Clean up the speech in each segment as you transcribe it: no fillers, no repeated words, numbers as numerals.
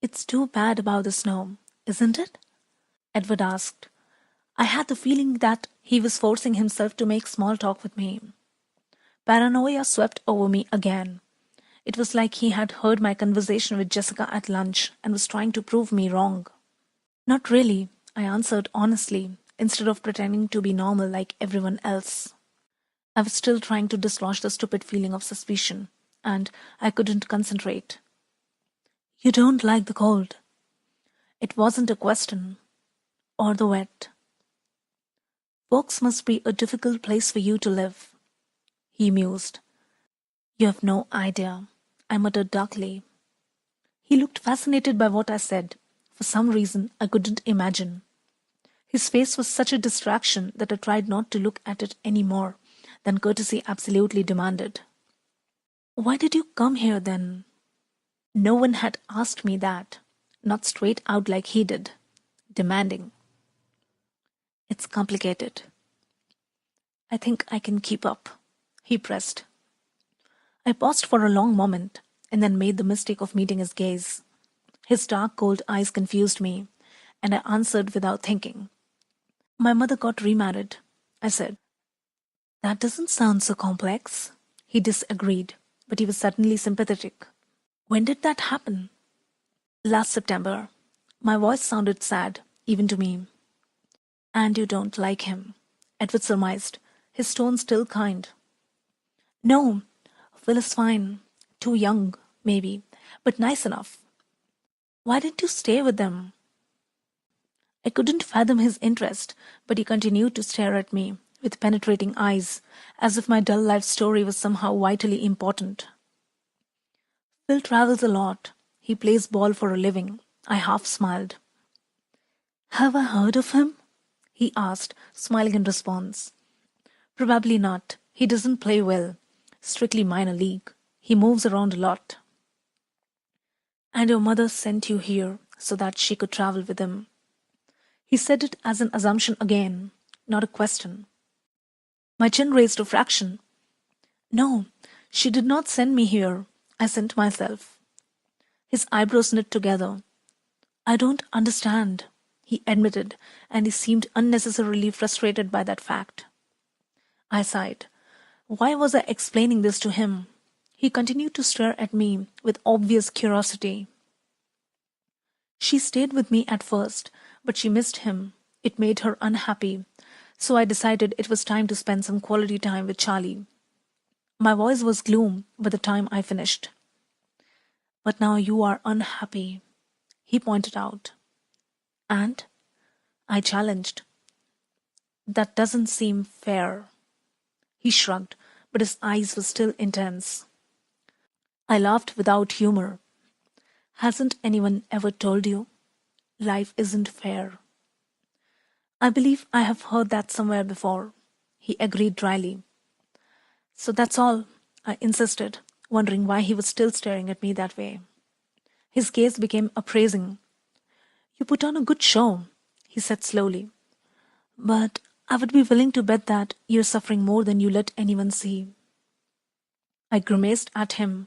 It's too bad about the snow, isn't it? Edward asked. I had the feeling that he was forcing himself to make small talk with me. Paranoia swept over me again. It was like he had heard my conversation with Jessica at lunch and was trying to prove me wrong. Not really, I answered honestly, instead of pretending to be normal like everyone else. I was still trying to dislodge the stupid feeling of suspicion, and I couldn't concentrate. You don't like the cold? It wasn't a question. Or the wet. Folks must be a difficult place for you to live, he mused. You have no idea, I muttered darkly. He looked fascinated by what I said. For some reason I couldn't imagine. His face was such a distraction that I tried not to look at it any more than courtesy absolutely demanded. Why did you come here then? No one had asked me that, not straight out like he did, demanding. It's complicated. I think I can keep up, he pressed. I paused for a long moment and then made the mistake of meeting his gaze. His dark, cold eyes confused me, and I answered without thinking. My mother got remarried, I said. That doesn't sound so complex. He disagreed, but he was suddenly sympathetic. When did that happen? Last September. My voice sounded sad, even to me. And you don't like him, Edward surmised, his tone still kind. No, Phil is fine. Too young, maybe, but nice enough. Why didn't you stay with them? I couldn't fathom his interest, but he continued to stare at me with penetrating eyes, as if my dull life story was somehow vitally important. Phil travels a lot. He plays ball for a living. I half smiled. Have I heard of him? He asked, smiling in response. Probably not. He doesn't play well. Strictly minor league. He moves around a lot. And your mother sent you here so that she could travel with him. He said it as an assumption again, not a question. My chin raised a fraction. No, she did not send me here. I sent myself. His eyebrows knit together. I don't understand, he admitted, and he seemed unnecessarily frustrated by that fact. I sighed. Why was I explaining this to him? He continued to stare at me with obvious curiosity. She stayed with me at first, but she missed him. It made her unhappy, so I decided it was time to spend some quality time with Charlie. My voice was gloom by the time I finished. But now you are unhappy, he pointed out. And? I challenged. That doesn't seem fair. He shrugged, but his eyes were still intense. I laughed without humor. Hasn't anyone ever told you? Life isn't fair. I believe I have heard that somewhere before, he agreed dryly. So that's all, I insisted, wondering why he was still staring at me that way. His gaze became appraising. You put on a good show, he said slowly. But I would be willing to bet that you're suffering more than you let anyone see. I grimaced at him,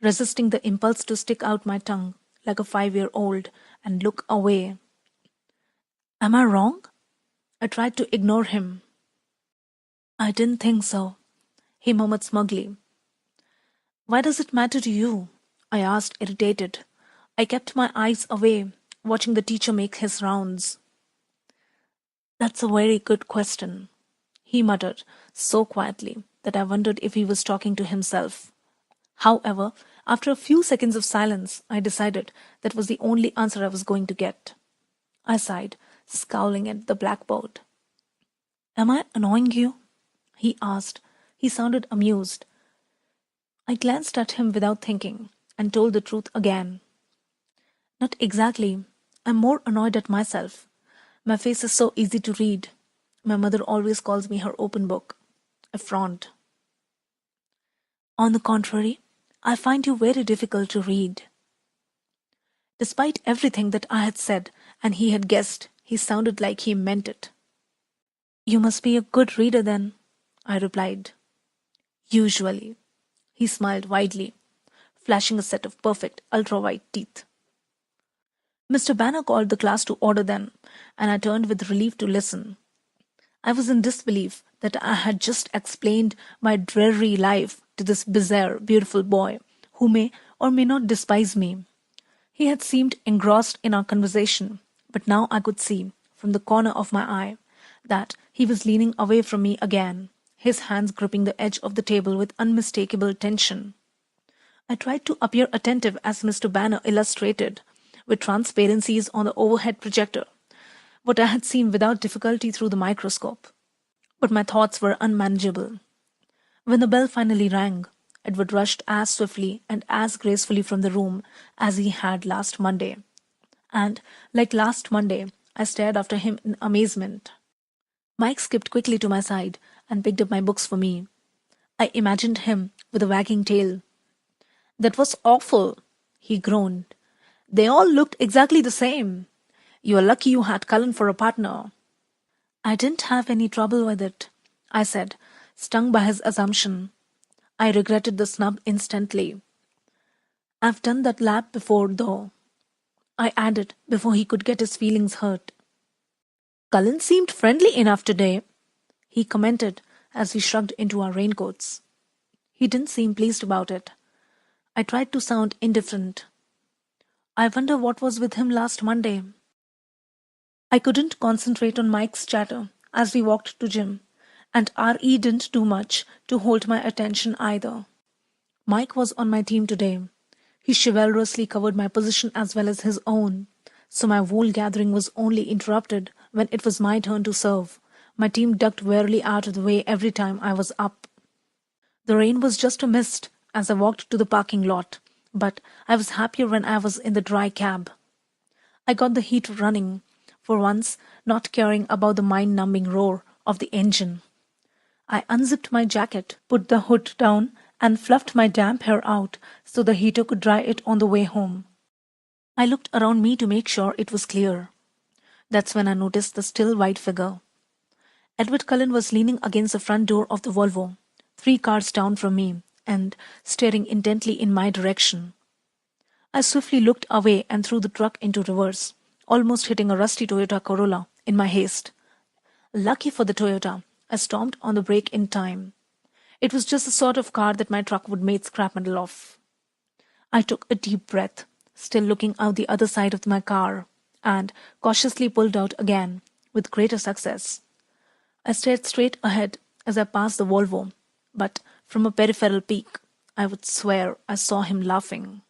resisting the impulse to stick out my tongue like a 5-year-old and look away. Am I wrong? I tried to ignore him. I didn't think so, he murmured smugly. Why does it matter to you? I asked, irritated. I kept my eyes away, watching the teacher make his rounds. That's a very good question, he muttered, so quietly that I wondered if he was talking to himself. However, after a few seconds of silence, I decided that was the only answer I was going to get. I sighed, scowling at the blackboard. Am I annoying you? He asked. He sounded amused. I glanced at him without thinking and told the truth again. Not exactly. I'm more annoyed at myself. My face is so easy to read. My mother always calls me her open book. I frowned. On the contrary, I find you very difficult to read. Despite everything that I had said and he had guessed, he sounded like he meant it. You must be a good reader then, I replied. Usually. He smiled widely, flashing a set of perfect ultra-white teeth. Mr. Banner called the class to order then, and I turned with relief to listen. I was in disbelief that I had just explained my dreary life to this bizarre, beautiful boy, who may or may not despise me. He had seemed engrossed in our conversation, but now I could see, from the corner of my eye, that he was leaning away from me again, his hands gripping the edge of the table with unmistakable tension. I tried to appear attentive as Mr. Banner illustrated, with transparencies on the overhead projector, what I had seen without difficulty through the microscope. But my thoughts were unmanageable. When the bell finally rang, Edward rushed as swiftly and as gracefully from the room as he had last Monday. And, like last Monday, I stared after him in amazement. Mike skipped quickly to my side and picked up my books for me. I imagined him with a wagging tail. "That was awful," he groaned. "They all looked exactly the same. You are lucky you had Cullen for a partner." "I didn't have any trouble with it," I said, stung by his assumption. I regretted the snub instantly. "I've done that lap before, though," I added before he could get his feelings hurt. "Cullen seemed friendly enough today," he commented as we shrugged into our raincoats. He didn't seem pleased about it. I tried to sound indifferent. "I wonder what was with him last Monday." I couldn't concentrate on Mike's chatter as we walked to gym, and R.E. didn't do much to hold my attention either. Mike was on my team today. He chivalrously covered my position as well as his own, so my wool gathering was only interrupted when it was my turn to serve. My team ducked warily out of the way every time I was up. The rain was just a mist as I walked to the parking lot, but I was happier when I was in the dry cab. I got the heat running, for once not caring about the mind-numbing roar of the engine. I unzipped my jacket, put the hood down, and fluffed my damp hair out so the heater could dry it on the way home. I looked around me to make sure it was clear. That's when I noticed the still white figure. Edward Cullen was leaning against the front door of the Volvo, 3 cars down from me, and staring intently in my direction. I swiftly looked away and threw the truck into reverse, almost hitting a rusty Toyota Corolla in my haste. Lucky for the Toyota, I stomped on the brake in time. It was just the sort of car that my truck would make scrap metal of. I took a deep breath, still looking out the other side of my car, and cautiously pulled out again, with greater success. I stared straight ahead as I passed the Volvo, but from a peripheral peak, I would swear I saw him laughing.